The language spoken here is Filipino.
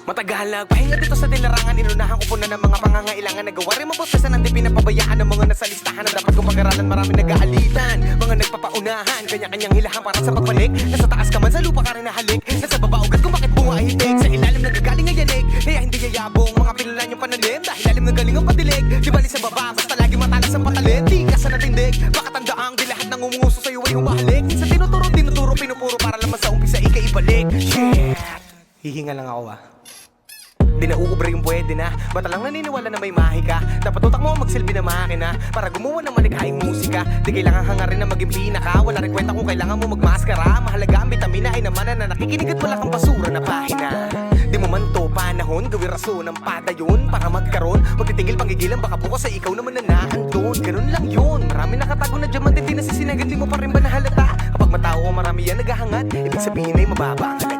Matagal nagpahinga dito sa dilarangan. Inunahan ko po na ng mga pangangailangan. Nagawa rin maprosesan ng di pinapabayaan ng mga nasa listahan na dapat kong pag-aralan. Marami nag-aalitan, mga nagpapaunahan, kanya-kanyang hilahan para sa pagbalik. Nasa taas ka man, sa lupa ka rin nahalik. Nasa baba ugat kung bakit bunga hitik. Sa ilalim nagagaling ang yanig, kaya hindi yayabong mga pinulan yung panalim. Dahil lalim ng galing ang padilig. Di bali sa baba, basta lagi matalas ang patalit. Di ka sa natindig, baka tandaang di lahat ng umuuso sa'yo ay humahalik. Sa tinuturo, pinupuro para naman sa umpisa ikay ibalik. Shit, hihinga lang ako Di na uubra yung pwede na. Bata lang naniniwala na may mahika. Dapat utak mo magsilbi na makina para gumawa ng malikhaing musika. Di kailangan hangarin na maging pinaka. Wala rin kwenta kung kailangan mo magmaskara. Mahalaga ang bitamina ay naman na nakikinig at wala kang basura na pahina. Di mo man to panahon, gawin rason ng padayon para magkaroon. Huwag titigil panggigilan, baka bukas ay ikaw naman na naandun. Ganun lang yun, marami nakatago na diamante. Di nasisinagan, di mo pa rin ba nahalata? Kapag matao o marami yan naghahangad, ibig sabihin ay mababa ang